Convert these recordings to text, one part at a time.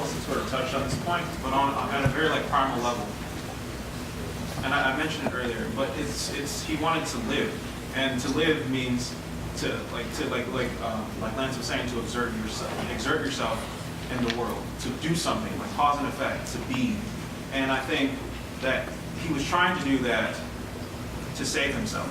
panelists have sort of touched on this point, but on a very like primal level. And I mentioned it earlier, but he wanted to live, and to live means like Lance was saying, to exert yourself in the world, to do something, like cause and effect, to be. And I think that he was trying to do that to save himself,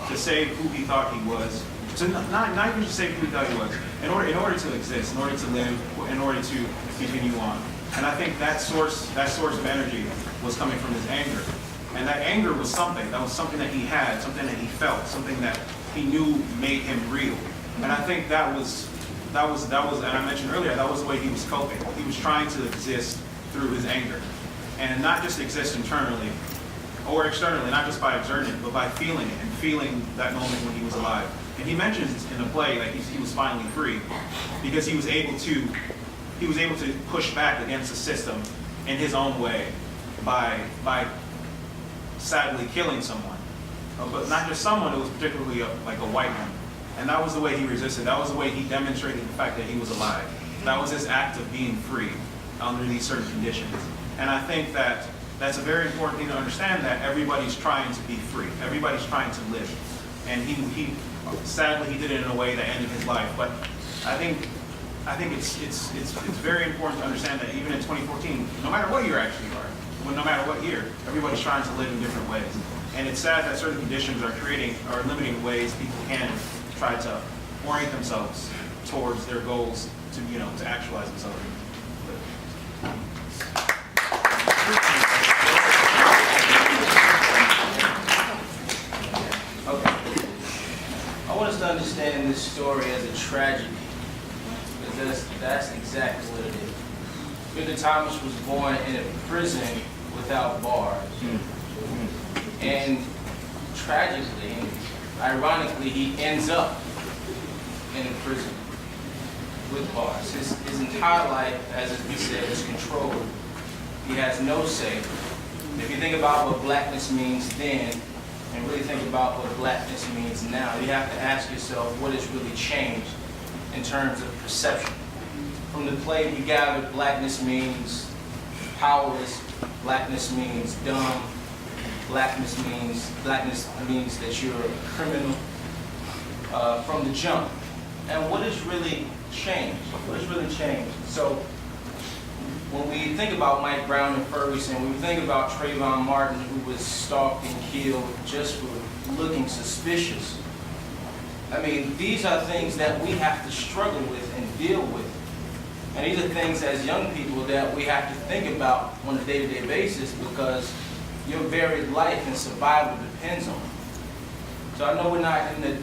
to save who he thought he was, to not even to save who he thought he was, in order to exist, in order to live, in order to continue on. And I think that source of energy was coming from his anger. And that anger was something that he had, something that he felt, something that he knew made him real. And I think that was, and I mentioned earlier, that was the way he was coping. He was trying to exist through his anger. And not just exist internally or externally, not just by exerting it, but by feeling it and feeling that moment when he was alive. And he mentions in the play that he was finally free because he was able to push back against the system in his own way by sadly killing someone. But not just someone, it was particularly like a white one. And that was the way he resisted. That was the way he demonstrated the fact that he was alive. That was his act of being free under these certain conditions. And I think that that's a very important thing to understand, that everybody's trying to be free. Everybody's trying to live. And he sadly, he did it in a way that ended his life. But I think it's very important to understand that even in 2014, no matter what year actually you are, no matter what year, everybody's trying to live in different ways. And it's sad that certain conditions are limiting ways people can try to orient themselves towards their goals to actualize themselves. Okay. I want us to understand this story as a tragedy, because that's exactly what it is. Victor Thomas was born in a prison without bars. And tragically, ironically, he ends up in a prison with bars. His entire life, as we said, is controlled. He has no say. If you think about what blackness means then, and really think about what blackness means now, you have to ask yourself what has really changed in terms of perception. From the play, we gathered blackness means powerless, blackness means dumb, blackness means that you're a criminal from the jump. And what has really changed? What has really changed? So when we think about Mike Brown and Ferguson, when we think about Trayvon Martin, who was stalked and killed just for looking suspicious, I mean, these are things that we have to struggle with and deal with. And these are things as young people that we have to think about on a day-to-day basis, because your very life and survival depends on it. So I know we're not in the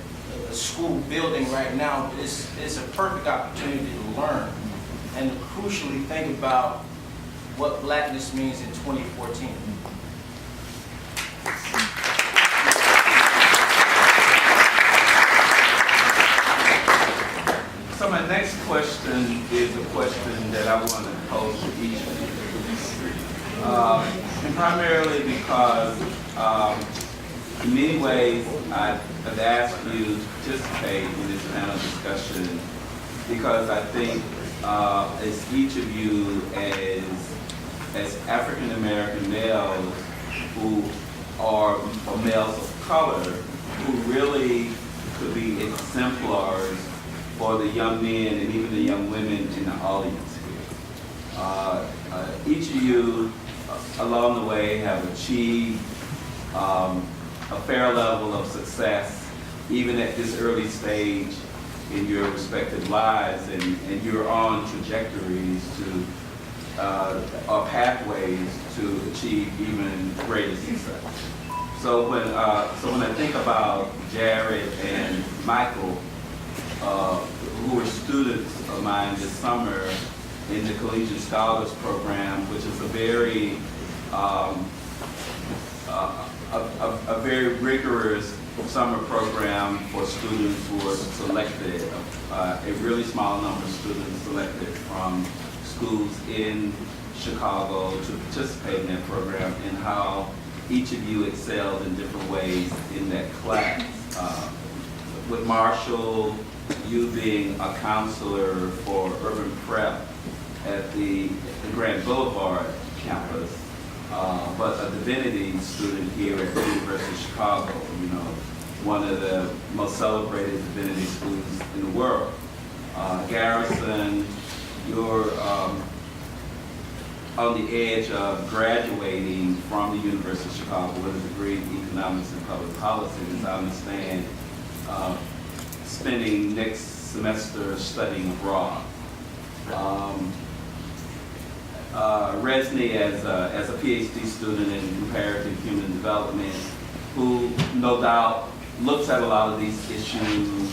school building right now, but it's a perfect opportunity to learn and to crucially think about what blackness means in 2014. So my next question is a question that I want to pose to each of you. And primarily because in many ways I've asked you to participate in this panel discussion because I think as each of you as African American males who are males of color who really could be exemplars for the young men and even the young women in the audience here. Each of you along the way have achieved a fair level of success even at this early stage in your respective lives, and you're on trajectories to or pathways to achieve even greater success. So when I think about Jared and Michael, who were students of mine this summer in the Collegiate Scholars program, which is a very rigorous summer program for students who are selected, a really small number of students selected from schools in Chicago to participate in that program, and how each of you excelled in different ways in that class. With Marshall, you being a counselor for urban prep at the Grand Boulevard campus, but a Divinity student here at the University of Chicago, you know, one of the most celebrated Divinity schools in the world. Garrrison, you're on the edge of graduating from the University of Chicago with a degree in economics and public policy, as I understand, spending next semester studying abroad. Resney as a Ph.D. student in comparative human development, who no doubt looks at a lot of these issues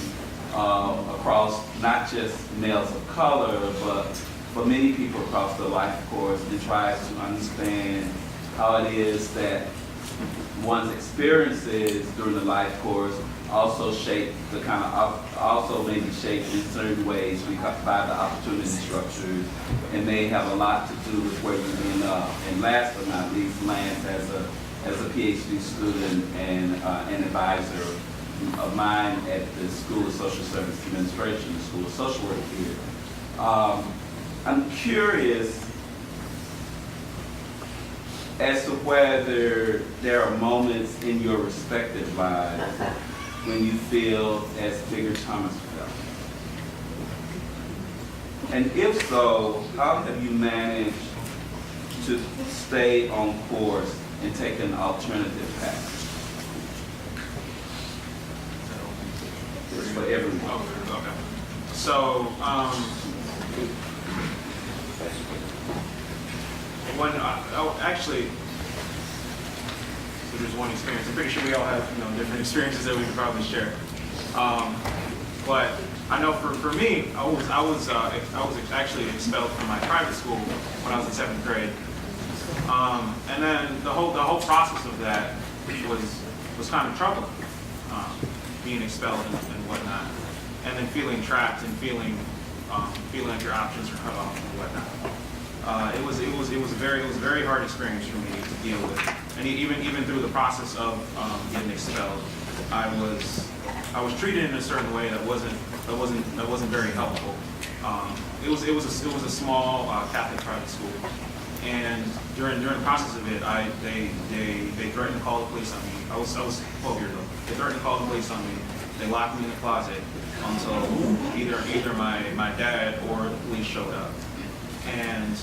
across not just males of color, but for many people across the life course, and tries to understand how it is that one's experiences during the life course also shape the kind of, also may be shaped in certain ways by the opportunity structures, and may have a lot to do with where you end up. And last but not least, Lance, as a PhD student and an advisor of mine at the School of Social Service Administration, the School of Social Work here. I'm curious as to whether there are moments in your respective lives when you feel as Bigger Thomas felt. And if so, how have you managed to stay on course and take an alternative path? It's for everyone. Okay. So, when actually, so there's one experience. I'm pretty sure we all have, you know, different experiences that we could probably share. But I know for me, I was actually expelled from my private school when I was in 7th grade. And then the whole process of that was kind of troubling, being expelled and whatnot, and then feeling trapped and feeling like your options are cut off and whatnot. It was a very hard experience for me to deal with, and even through the process of getting expelled, I was treated in a certain way that wasn't very helpful. It was a small Catholic private school, and during the process of it, they threatened to call the police on me. I was 12 years old. They threatened to call the police on me. They locked me in the closet until either my dad or the police showed up. And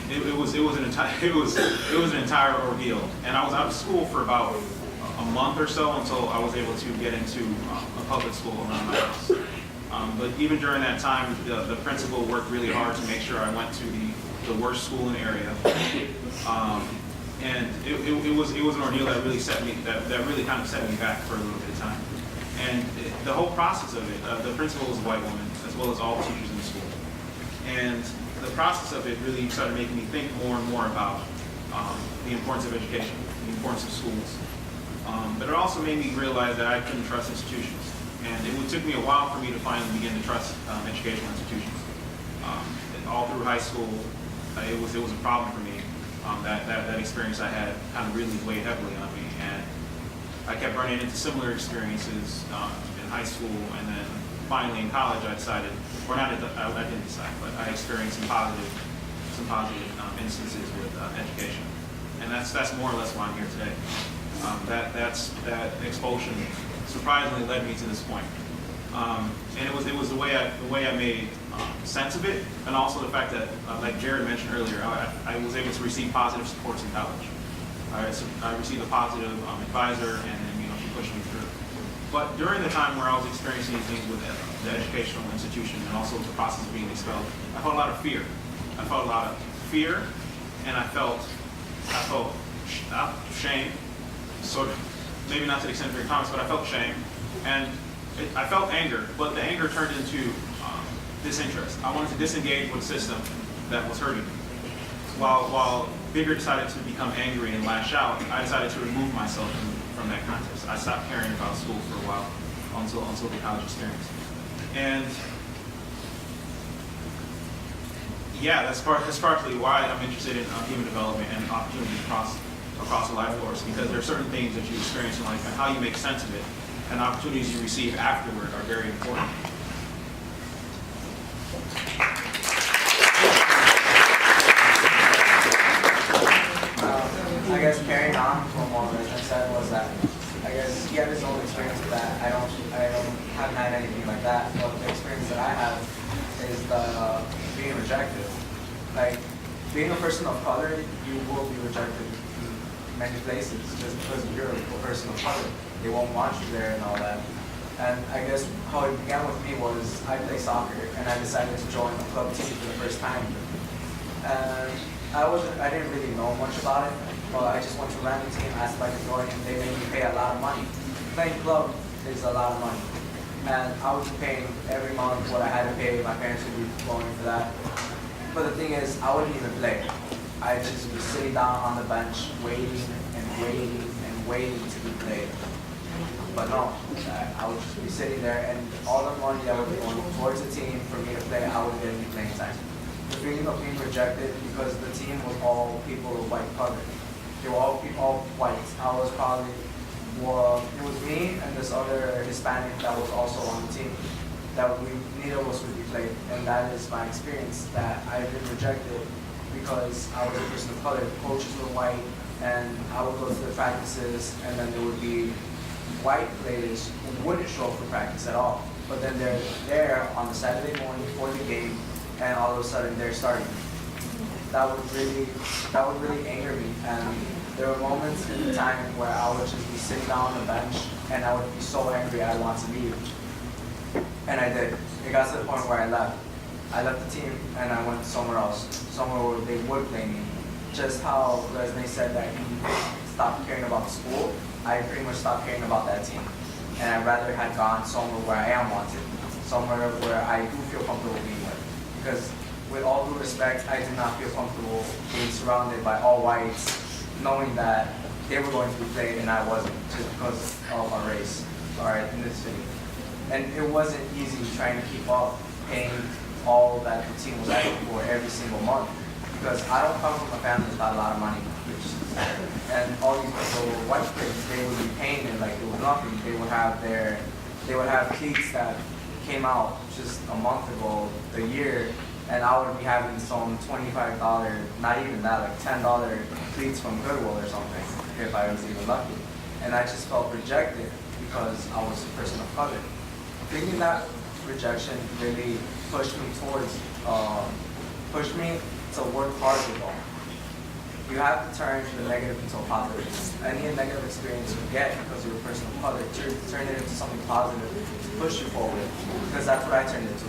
it was an entire ordeal. And I was out of school for about a month or so until I was able to get into a public school around my house. But even during that time, the principal worked really hard to make sure I went to the worst school in the area. And it was an ordeal that really kind of set me back for a little bit of time. And the whole process of it, the principal was a white woman, as well as all the teachers in the school. And the process of it really started making me think more and more about the importance of education, the importance of schools. But it also made me realize that I couldn't trust institutions. And it took me a while for me to finally begin to trust educational institutions. All through high school, it was a problem for me. That experience I had kind of really weighed heavily on me. And I kept running into similar experiences in high school, and then finally in college I decided, or not, I didn't decide, but I experienced some positive instances with education. And that's more or less why I'm here today. That expulsion surprisingly led me to this point. And it was the way I made sense of it, and also the fact that, like Jared mentioned earlier, I was able to receive positive supports in college. I received a positive advisor, and then she pushed me through. But during the time where I was experiencing these things with the educational institution and also the process of being expelled, I felt a lot of fear. And I felt shame. Sort of, maybe not to the extent of your comments, but I felt shame, and I felt anger. But the anger turned into disinterest. I wanted to disengage with a system that was hurting me. While Bigger decided to become angry and lash out, I decided to remove myself from that context. I stopped caring about school for a while until the college experience. And yeah, that's partly why I'm interested in human development and opportunities across the life course, because there are certain things that you experience in life and how you make sense of it, and opportunities you receive afterward are very important. I guess carrying on from what Resney said was that I guess he had his own experience with that. I haven't had anything like that. But the experience that I have is the being rejected. Like being a person of color, you will be rejected in many places just because you're a person of color. They won't want you there and all that. And I guess how it began with me was I play soccer and I decided to join a club team for the first time. And I didn't really know much about it, but I just went to a random team, asked if I could join, and they made me pay a lot of money. Playing club is a lot of money. And I was paying every month what I had to pay, my parents would be going for that. But the thing is, I wouldn't even play. I just was sitting down on the bench, waiting and waiting and waiting to be played. But no, I would just be sitting there, and all the money that would be going towards the team for me to play, I wouldn't get any playing time. The feeling of being rejected because the team was all people of white color. They were all white. I was probably, well, it was me and this other Hispanic that was also on the team. Neither of us would be played, and that is my experience, that I've been rejected because I was a person of color. The coaches were white, and I would go to the practices, and then there would be white players who wouldn't show up for practice at all. But then they're there on the Saturday morning before the game, and all of a sudden they're starting. That would really anger me. And there were moments in the time where I would just be sitting down on the bench, and I would be so angry I wanted to leave. And I did. It got to the point where I left. I left the team and I went somewhere else, somewhere where they would play me. Just how Resney said that he stopped caring about the school, I pretty much stopped caring about that team. And I'd rather had gone somewhere where I am wanted, somewhere where I do feel comfortable being with. Because with all due respect, I do not feel comfortable being surrounded by all whites, knowing that they were going to be played and I wasn't, just because of our race, alright, in this city. And it wasn't easy trying to keep up paying all that the team was asking for every single month. Because I don't come from a family without a lot of money, and all these people, white kids, they would be paying it like it was nothing. They would have cleats that came out just a month ago, the year, and I would be having some $25, not even that, like $10 cleats from Goodwill or something, if I was even lucky. And I just felt rejected because I was a person of color. Thinking that rejection really pushed me to work harder though. You have to turn the negative into a positive. Any negative experience you get because you're a person of color, turn it into something positive to push you forward. Because that's what I turned it to.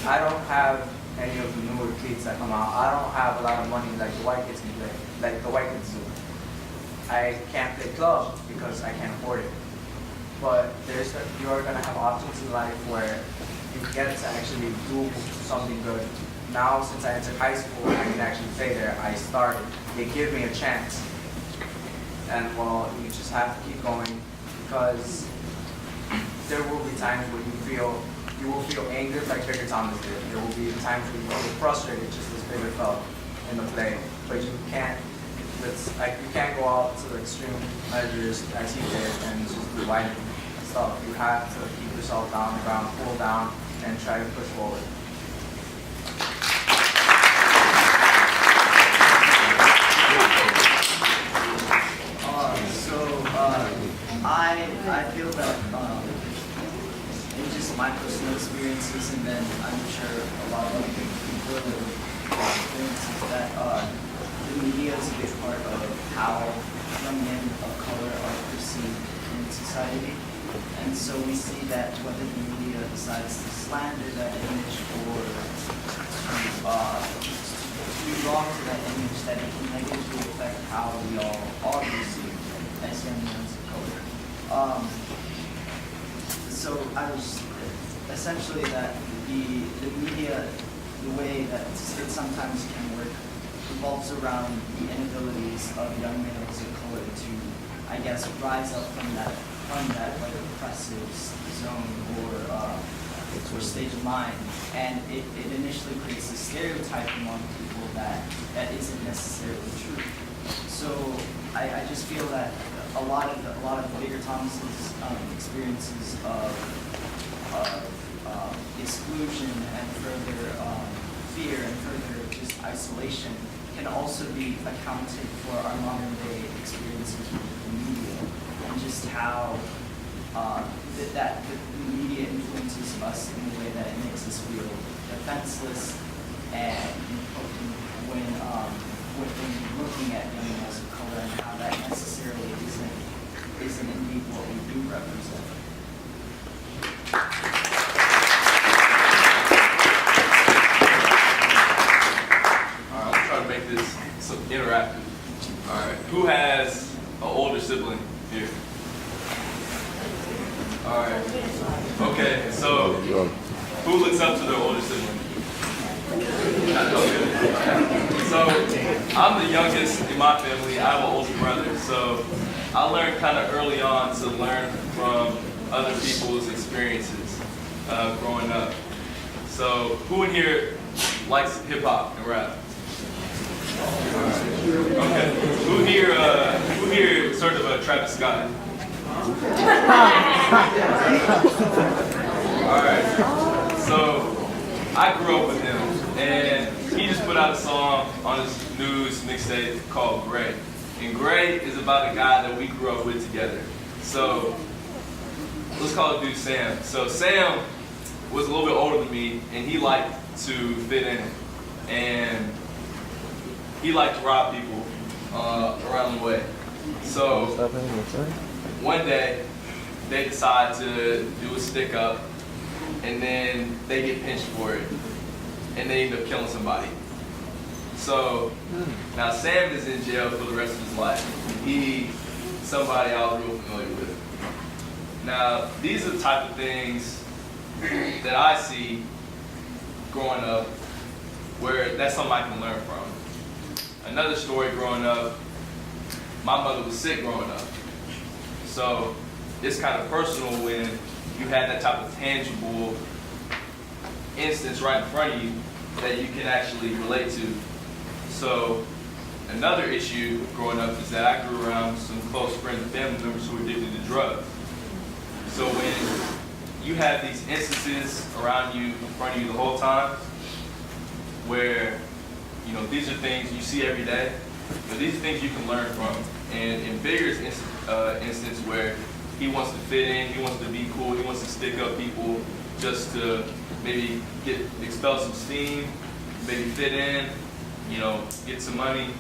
I don't have any of the newer kids that come out. I don't have a lot of money like the white kids can play, like the white kids do. I can't play club because I can't afford it. But you are going to have options in life where you get to actually do something good. Now, since I entered high school, I can actually say there, I started. They give me a chance. And well, you just have to keep going because there will be times where you will feel angered like Bigger Thomas did. There will be times where you feel frustrated just as Bigger felt in the play. But you can't go out to the extreme measures as he did and just do white stuff. You have to keep yourself down the ground, cool down, and try to push forward. I feel that in just my personal experiences, and then I'm sure a lot of other people experiences that the media is a big part of how young men of color are perceived in society. And so we see that whether the media decides to slander that image or to do wrong to that image, that it can negatively affect how we all are perceived as young men of color. So I was essentially that the media, the way that it sometimes can work, revolves around the inabilities of young males of color to, I guess, rise up from that like oppressive zone or stage of mind, and it initially creates a stereotype among people that isn't necessarily true. So I just feel that a lot of Bigger Thomas's experiences of exclusion and further fear and further just isolation can also be accounted for our modern day experiences with the media and just how that the media influences us in a way that it makes us feel defenseless and when looking at young males of color and how that necessarily isn't indeed what we do represent. All right, I'm trying to make this some interactive. All right, who has an older sibling here? All right. Okay, so who looks up to their older sibling? Okay. So I'm the youngest in my family. I have an older brother, so I learned kind of early on to learn from other people's experiences growing up. So who in here likes hip hop and rap? Okay. Who here is sort of a Travis Scott? Alright. So I grew up with him, and he just put out a song on his news mixtape called Gray. And Gray is about a guy that we grew up with together. So let's call the dude Sam. So Sam was a little bit older than me, and he liked to fit in. And he liked to rob people around the way. So one day, they decide to do a stick up, and then they get pinched for it, and they end up killing somebody. So now Sam is in jail for the rest of his life. He's somebody I was real familiar with. Now, these are the type of things that I see growing up where that's something I can learn from. Another story growing up, my mother was sick growing up. So it's kind of personal when you had that type of tangible instance right in front of you that you can actually relate to. So another issue growing up is that I grew around some close friends and family members who were addicted to drugs. So when you have these instances around you, in front of you the whole time, where these are things you see every day, but these are things you can learn from. And in Bigger's instance where he wants to fit in, he wants to be cool, he wants to stick up people just to maybe expel some steam, maybe fit in, get some money,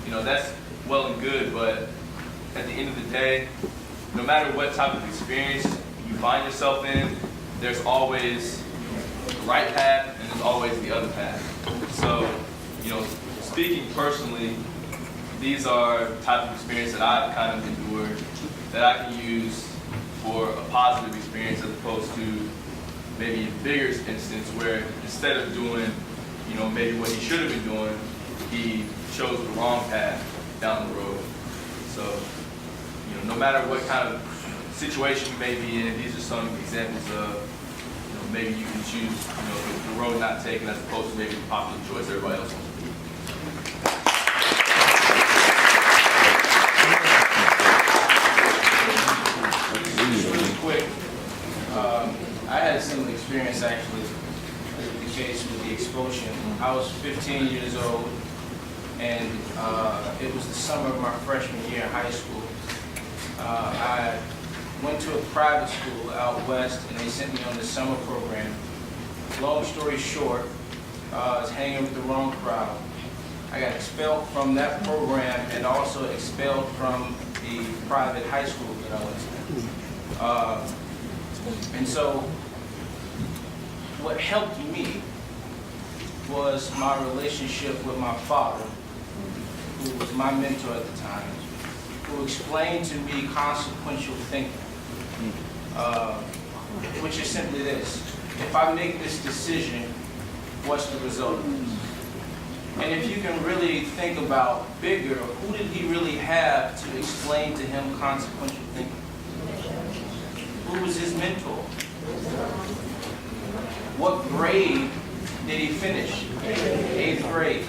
that's well and good, but at the end of the day, no matter what type of experience you find yourself in, there's always the right path and there's always the other path. So, speaking personally, these are the type of experience that I've kind of endured that I can use for a positive experience as opposed to maybe a bigger instance where instead of doing, maybe what he should have been doing, he chose the wrong path down the road. So, no matter what kind of situation you may be in, these are some examples of, maybe you can choose, the road not taken as opposed to maybe the popular choice everybody else wants to do. Just really quick, I had a similar experience actually with the case with the expulsion. I was 15 years old, and it was the summer of my freshman year in high school. I went to a private school out west, and they sent me on this summer program. Long story short, I was hanging with the wrong crowd. I got expelled from that program and also expelled from the private high school that I went to. And so what helped me was my relationship with my father, who was my mentor at the time, who explained to me consequential thinking, which is simply this: if I make this decision, what's the result of this? And if you can really think about bigger, who did he really have to explain to him consequential thinking? Who was his mentor? What grade did he finish? 8th grade.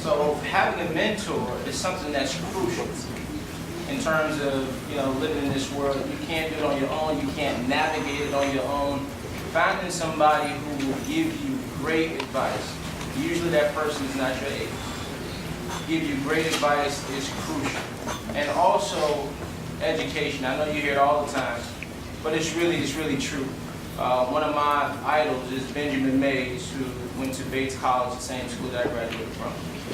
So having a mentor is something that's crucial in terms of living in this world. You can't do it on your own. You can't navigate it on your own. Finding somebody who will give you great advice. Usually that person is not your age. give you great advice is crucial. And also, education. I know you hear it all the time, but it's really true. One of my idols is Benjamin Mays, who went to Bates College, the same school that I graduated from.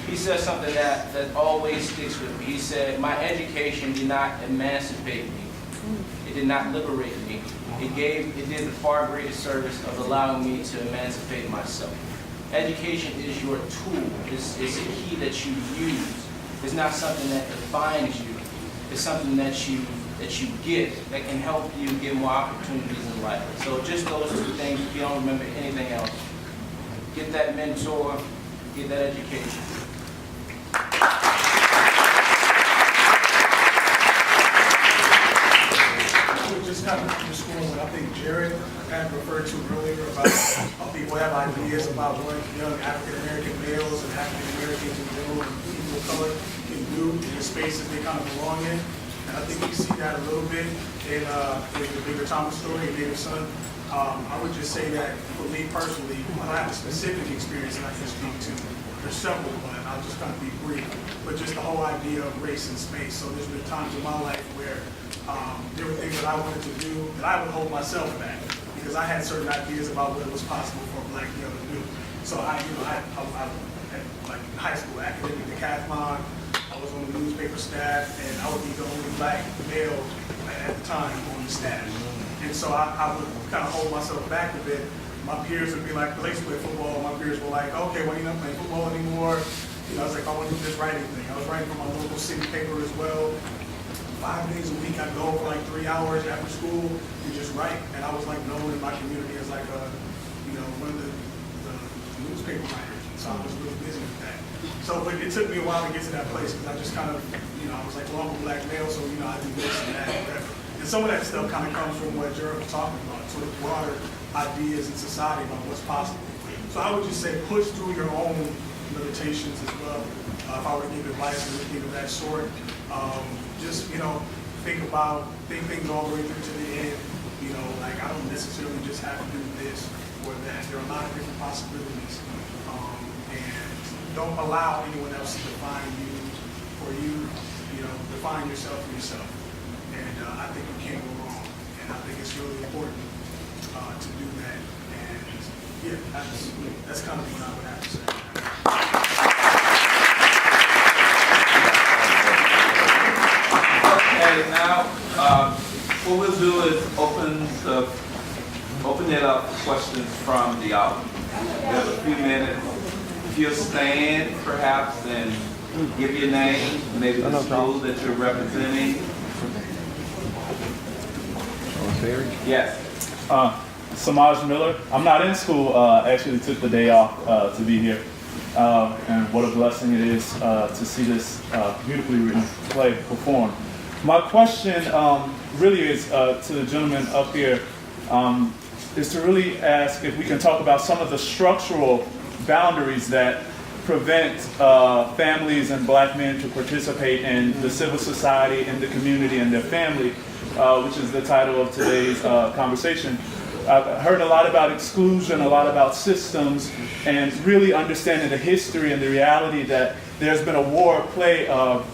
He said something that always sticks with me. He said, "My education did not emancipate me. It did not liberate me. It did the far greater service of allowing me to emancipate myself." Education is your tool. It's a key that you use. It's not something that defines you. It's something that you get that can help you get more opportunities in life. So just those two things, if you don't remember anything else. Get that mentor, get that education. Just kind of underscoring what I think Jared kind of referred to earlier about how people have ideas about what young African-American males and African-Americans in general and people of color can do in the spaces they kind of belong in. And I think we see that a little bit in the Bigger Thomas story and Native Son. I would just say that for me personally, I don't have a specific experience that I can speak to. There's several, but I'll just kind of be brief. But just the whole idea of race and space. So there's been times in my life where there were things that I wanted to do that I would hold myself back because I had certain ideas about what it was possible for a black male to do. So I like in high school, academic decathlon, I was on the newspaper staff, and I would be the only black male at the time on the staff. And so I would kind of hold myself back a bit. My peers would be like, let's play football. My peers were like, okay, well, you're not playing football anymore. You know, I was like, I want to do this writing thing. I was writing for my local city paper as well. 5 days a week, I'd go for like 3 hours after school and just write. And I was like known in my community as like one of the newspaper writers. So I was really busy with that. So, but it took me a while to get to that place because I just kind of, I was like, well, I'm a black male, so I do this and that, whatever. And some of that stuff kind of comes from what Jared was talking about, sort of broader ideas in society about what's possible. So I would just say push through your own limitations as well. If I were to give advice or anything of that sort, just think things all the way through to the end. Like I don't necessarily just have to do this or that. There are a lot of different possibilities, and don't allow anyone else to define you or you. Define yourself for yourself. And I think you can't go wrong. And I think it's really important to do that. And yeah, that's kind of what I would have to say. Okay, now what we'll do is open it up for questions from the audience. We have a few minutes. If you'll stand, perhaps, and give your name, maybe the school that you're representing. Yes. Samaj Miller. I'm not in school. Actually took the day off to be here. And what a blessing it is to see this beautifully written play performed. My question really is to the gentleman up here, is to really ask if we can talk about some of the structural boundaries that prevent families and black men to participate in the civil society, in the community, and their family, which is the title of today's conversation. I've heard a lot about exclusion, a lot about systems, and really understanding the history and the reality that there's been a war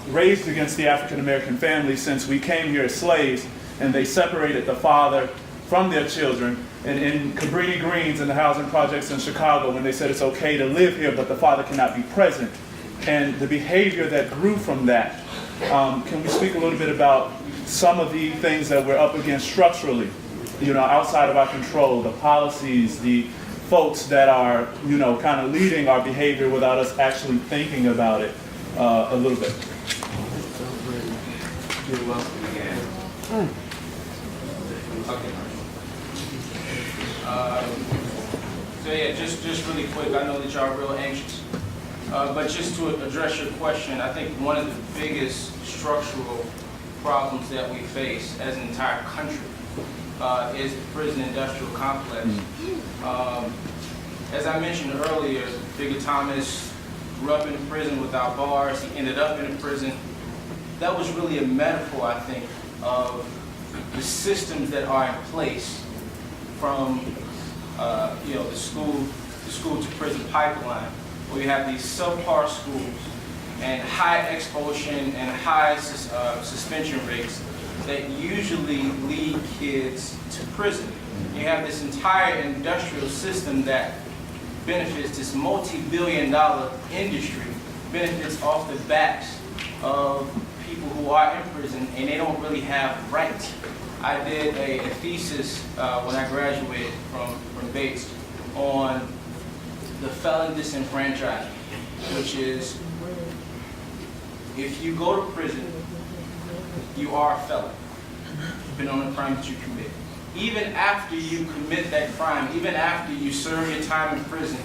raised against the African American family since we came here as slaves, and they separated the father from their children. And in Cabrini Greens in the housing projects in Chicago, when they said it's okay to live here, but the father cannot be present, and the behavior that grew from that. Can we speak a little bit about some of the things that we're up against structurally, outside of our control, the policies, the folks that are, kind of leading our behavior without us actually thinking about it a little bit? So yeah, just really quick, I know that y'all are real anxious. But just to address your question, I think one of the biggest structural problems that we face as an entire country is the prison industrial complex. As I mentioned earlier, Bigger Thomas grew up in a prison without bars. He ended up in a prison. That was really a metaphor, I think, of the systems that are in place from the school to prison pipeline, where you have these subpar schools and high expulsion and high suspension rates that usually lead kids to prison. You have this entire industrial system that benefits this multi-billion-dollar industry, benefits off the backs of people who are in prison, and they don't really have rights. I did a thesis when I graduated from Bates on the felon disenfranchisement, which is if you go to prison, you are a felon, depending on the crime that you commit. Even after you commit that crime, even after you serve your time in prison,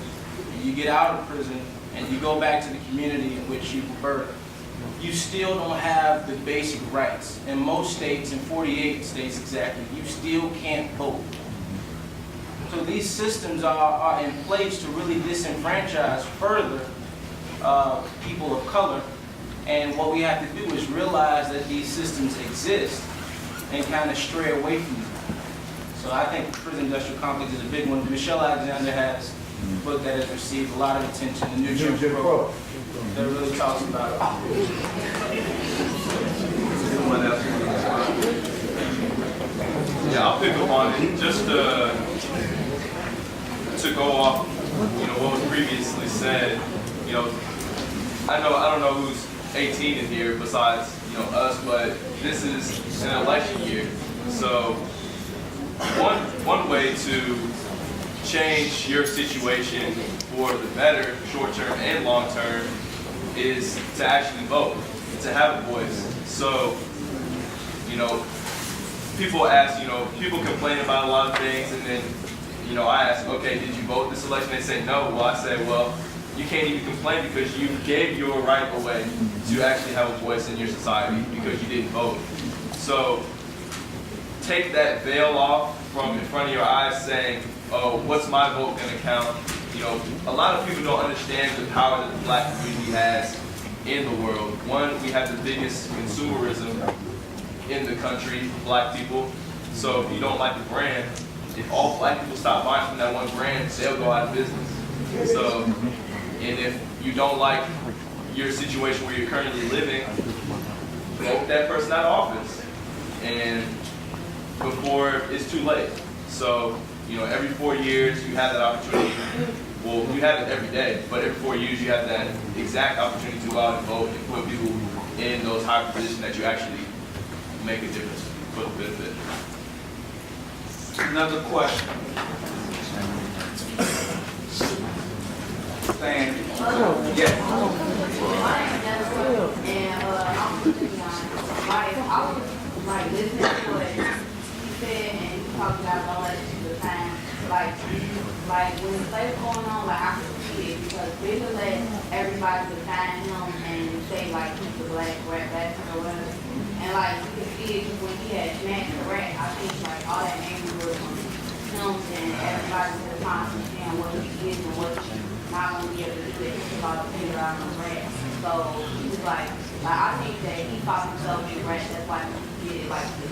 and you get out of prison, and you go back to the community in which you were birthed, you still don't have the basic rights. In most states, in 48 states exactly, you still can't vote. So these systems are in place to really disenfranchise further people of color. And what we have to do is realize that these systems exist and kind of stray away from them. So I think the prison industrial complex is a big one. Michelle Alexander has a book that has received a lot of attention, the New Jim Crow, that really talks about it. Anyone else? Yeah, I'll pick up on it. Just to go off, what was previously said. I don't know who's 18 in here besides us, but this is an election year. So one way to change your situation for the better, short term and long term, is to actually vote, to have a voice. So, people ask, people complain about a lot of things, and then, I ask, okay, did you vote this election? They say no. Well, I say, well, you can't even complain because you gave your right away to actually have a voice in your society because you didn't vote. So take that veil off from in front of your eyes saying, oh, what's my vote going to count? A lot of people don't understand the power that the black community has in the world. One, we have the biggest consumerism in the country, black people. So if you don't like the brand, if all black people stop buying from that one brand, they'll go out of business. So, and if you don't like your situation where you're currently living, vote that person out of office, and before it's too late. So, every 4 years you have that opportunity. Well, you have it every day, but every 4 years you have that exact opportunity to go out and vote and put people in those high positions that you actually make a difference for the benefit. Another question. Stan. Yes. And I'm like listening to what he said, and he talked about all that shit the time. Like when the play was going on, I could see it because we would let everybody define him and say he's a black rat bastard or whatever. And you could see it when he had smacked the rat. I think all that anger was from him and everybody was trying to understand what he is and what he not going to be able to do. It's about to figure out on the rat. So he was I think that he fought himself in rat. That's why he did it like this.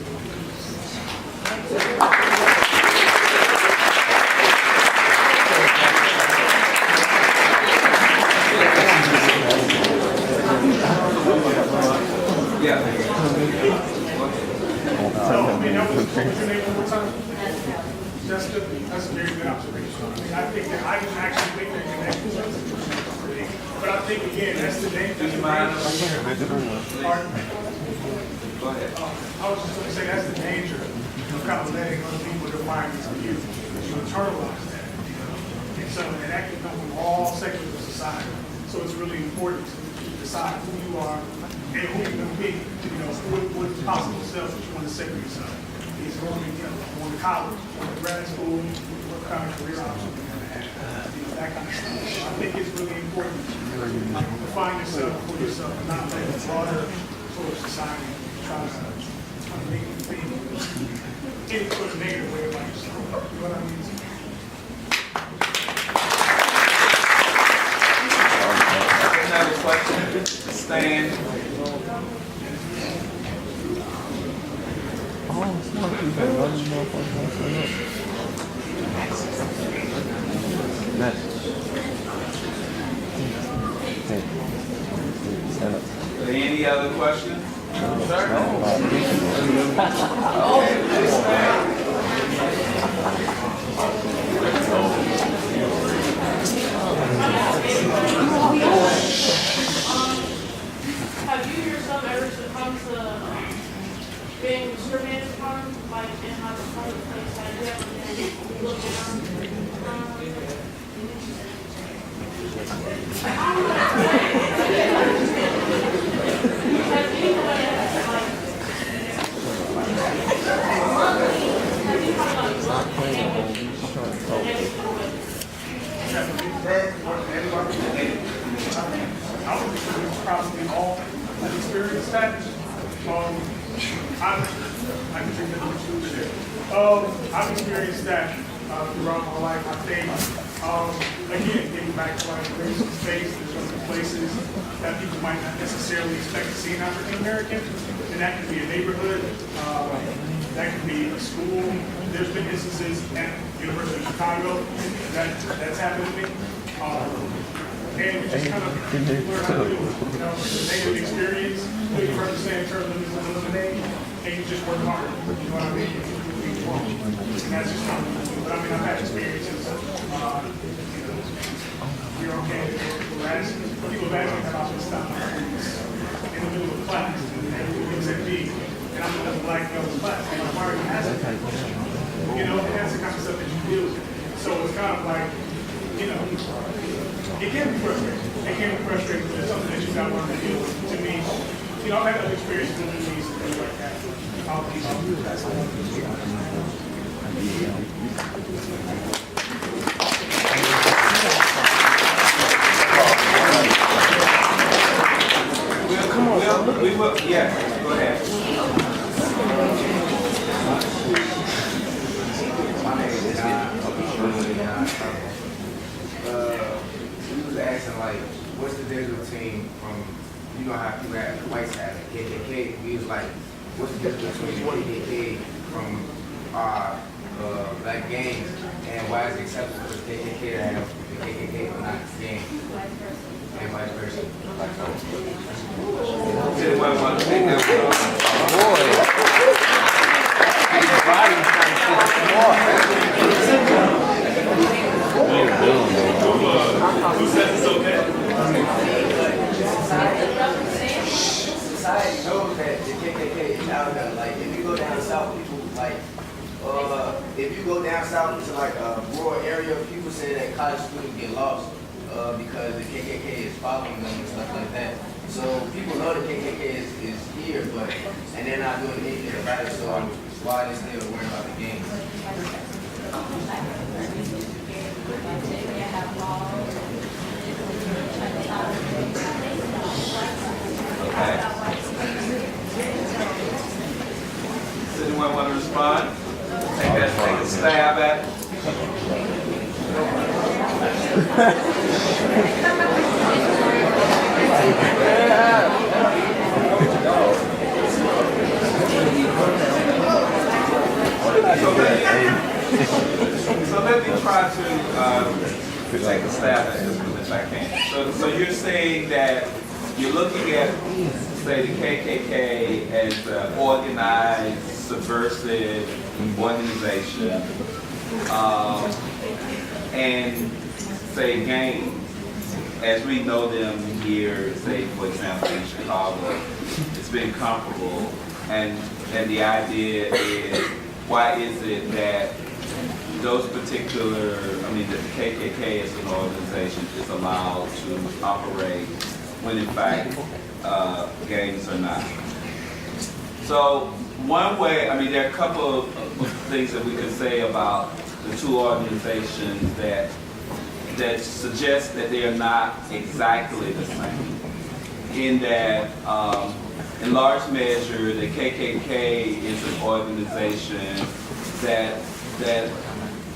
That's a very good observation. I think that I can actually make that connection. But I think again, that's the danger. Do you mind? Pardon? Go ahead. I was just going to say that's the danger of kind of letting other people define these for you. You internalize that. And that can come from all sectors of society. So it's really important to decide who you are and who you're going to be. What possible self that you want to say for yourself. He's going to college, going to grad school, what kind of career options you're going to have, that kind of stuff. So I think it's really important to find yourself for yourself and not let the broader sort of society try to make you think any sort of negative way about yourself. You know what I mean? Another question? Stan. Any other questions? Have you yourself ever succumbed to being discriminated upon, like in how the public place, like you ever been looked down? Has anybody I would probably all have experienced that. I can drink that much food there. I've experienced that throughout my life. I think, again, getting back to like race and space, there's certain places that people might not necessarily expect to see an African American, and that can be a neighborhood, that can be a school. There's been instances at University of Chicago that's happened to me. And we just kind of learn how to do it. You know, it's a negative experience, what you represent in terms of eliminate, and you just work hard. You know what I mean? And that's just how we do it. But I mean, I've had experiences, you're okay, people ask me that I've been stopped in the middle of class, and everyone looks at me, and I'm the black girl in class, and I'm wearing a hazard. You know, and that's the kind of stuff that you deal with. So it's kind of like, you know, it can be frustrating. It can be frustrating, but it's something that you got to learn to deal with. To me, you know, I've had other experiences in movies and things like that. We will, yeah, go ahead. My name is we was asking like, what's the difference between you know how people have whites have KKK? We was like, what's the difference between KKK from black gangs, and why is it acceptable for the KKK to have the KKK but not gangs? And vice versa. Anyone want to take that Who says it's okay? Society knows that the KKK is out there. Like, if you go down south, people like, if you go down south to like a rural area, people say that college students get lost because the KKK is following them and stuff like that. So people know the KKK is here, but and they're not doing anything about it. So why are they still worrying about the gangs? Okay. Does anyone want to respond? Take a stab at it. So let me try to take a stab at this if I can. So you're saying that you're looking at, say, the KKK as an organized, subversive organization, and say gangs, as we know them here, say, for example, in Chicago, it's been comparable, and the idea is, why is it that those particular, that the KKK as an organization is allowed to operate when in fact gangs are not? So one way, there are a couple of things that we could say about the two organizations that suggest that they are not exactly the same. In that, in large measure, the KKK is an organization that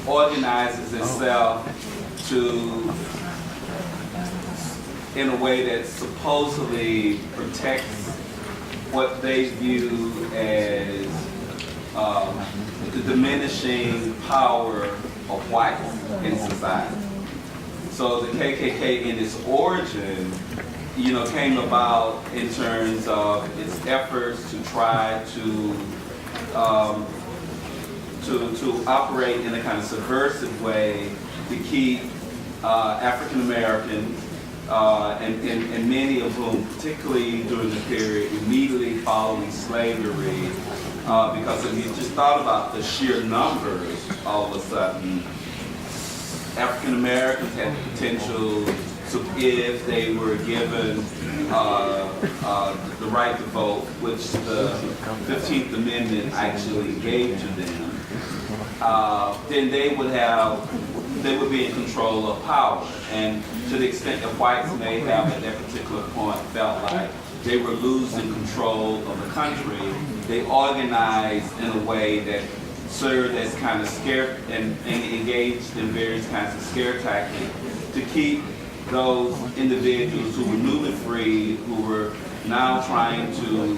organizes itself in a way that supposedly protects what they view as the diminishing power of whites in society. So the KKK in its origin came about in terms of its efforts to try to operate in a kind of subversive way to keep African Americans, and many of whom, particularly during the period immediately following slavery, because if you just thought about the sheer numbers, all of a sudden, African Americans had the potential to, if they were given the right to vote, which the 15th Amendment actually gave to them, then they would be in control of power. And to the extent that whites may have at that particular point felt like they were losing control of the country, they organized in a way that served as kind of scare and engaged in various kinds of scare tactics to keep those individuals who were newly free, who were now trying to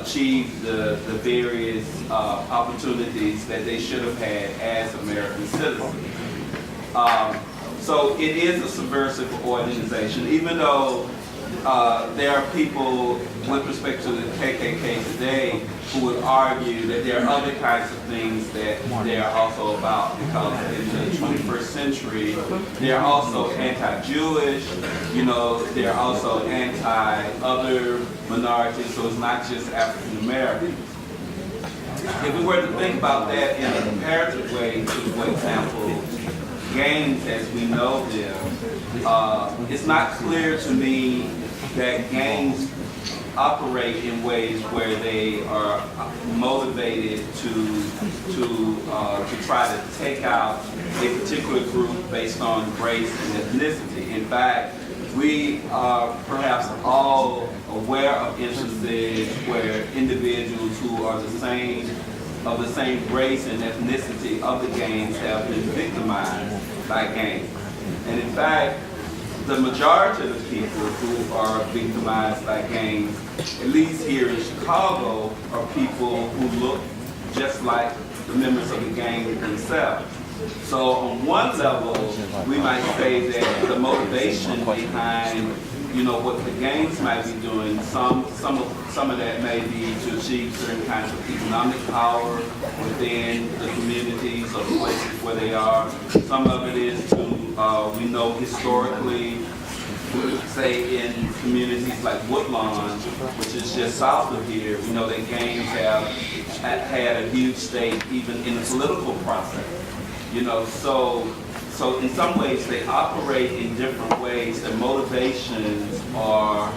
achieve the various opportunities that they should have had as American citizens. So it is a subversive organization, even though there are people with respect to the KKK today who would argue that there are other kinds of things that they are also about, because in the 21st century, they're also anti-Jewish, they're also anti-other minorities, so it's not just African Americans. If we were to think about that in a comparative way to, for example, gangs as we know them, it's not clear to me that gangs operate in ways where they are motivated to try to take out a particular group based on race and ethnicity. In fact, we are perhaps all aware of instances where individuals who are of the same race and ethnicity of the gangs have been victimized by gangs. And in fact, the majority of the people who are victimized by gangs, at least here in Chicago, are people who look just like the members of the gang themselves. So on one level, we might say that the motivation behind what the gangs might be doing, some of that may be to achieve certain kinds of economic power within the communities or the places where they are. Some of it is to, we know historically, say in communities like Woodlawn, which is just south of here, we know that gangs have had a huge stake even in the political process. So in some ways they operate in different ways. Their motivations are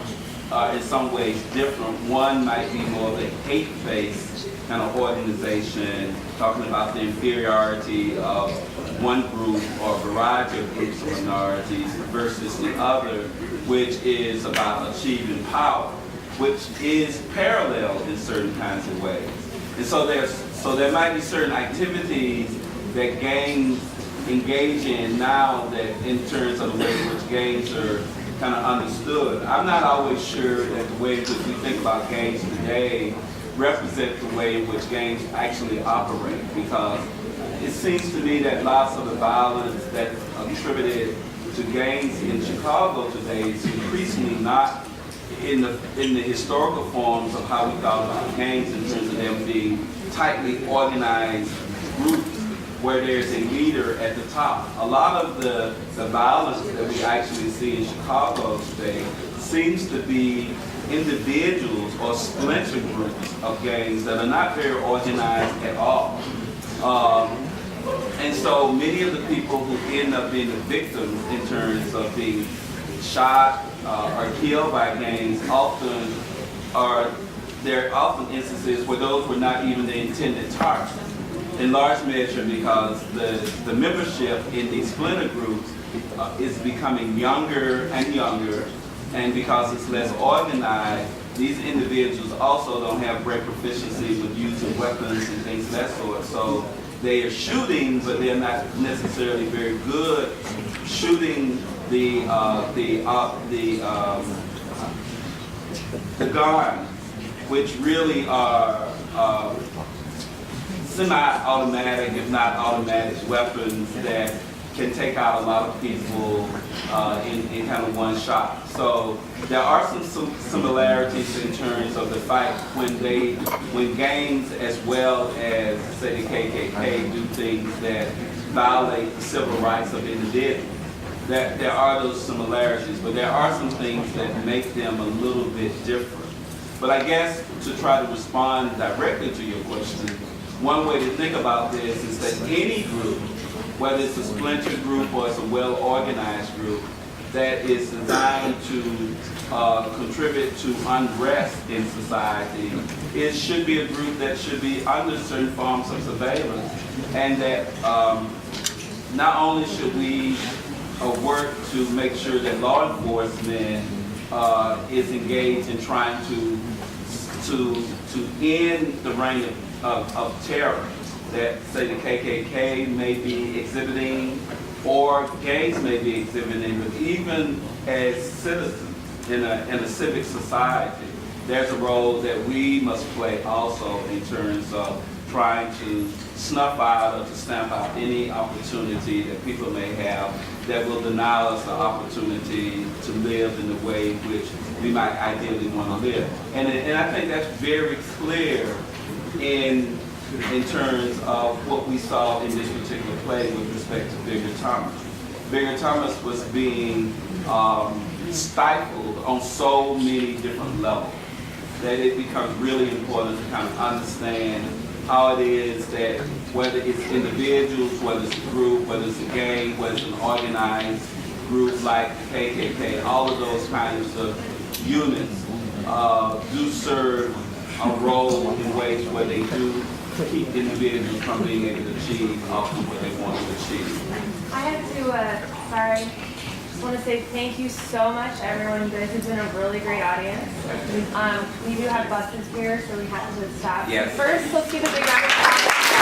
in some ways different. One might be more of a hate-based kind of organization, talking about the inferiority of one group or a variety of groups or minorities versus the other, which is about achieving power, which is parallel in certain kinds of ways. And so there might be certain activities that gangs engage in now that in terms of the way in which gangs are kind of understood. I'm not always sure that the way in which we think about gangs today represent the way in which gangs actually operate, because it seems to me that lots of the violence that's attributed to gangs in Chicago today is increasingly not in the historical forms of how we thought about gangs in terms of them being tightly organized groups where there's a leader at the top. A lot of the violence that we actually see in Chicago today seems to be individuals or splinter groups of gangs that are not very organized at all. And so many of the people who end up being the victims in terms of being shot or killed by gangs there are often instances where those were not even the intended targets. In large measure because the membership in these splinter groups is becoming younger and younger, and because it's less organized, these individuals also don't have great proficiency with using weapons and things of that sort. So they are shooting, but they're not necessarily very good shooting the guns, which really are semi-automatic, if not automatic, weapons that can take out a lot of people in kind of one shot. So there are some similarities in terms of the fight when gangs as well as, say, the KKK do things that violate the civil rights of individuals. There are those similarities, but there are some things that make them a little bit different. But I guess to try to respond directly to your question, one way to think about this is that any group, whether it's a splinter group or it's a well-organized group, that is designed to contribute to unrest in society, it should be a group that should be under certain forms of surveillance, and that not only should we work to make sure that law enforcement is engaged in trying to end the reign of terror that, say, the KKK may be exhibiting or gangs may be exhibiting, but even as citizens in a civic society, there's a role that we must play also in terms of trying to snuff out or to stamp out any opportunity that people may have that will deny us the opportunity to live in the way which we might ideally want to live. And I think that's very clear in terms of what we saw in this particular play with respect to Bigger Thomas. Bigger Thomas was being stifled on so many different levels that it becomes really important to kind of understand how it is that whether it's individuals, whether it's a group, whether it's a gang, whether it's an organized group like the KKK, all of those kinds of units do serve a role in ways where they do keep individuals from being able to achieve often what they want to achieve. I have to, just want to say thank you so much, everyone. You guys have been a really great audience. We do have buses here, so we have to stop. Yes. First, let's give a big round of applause.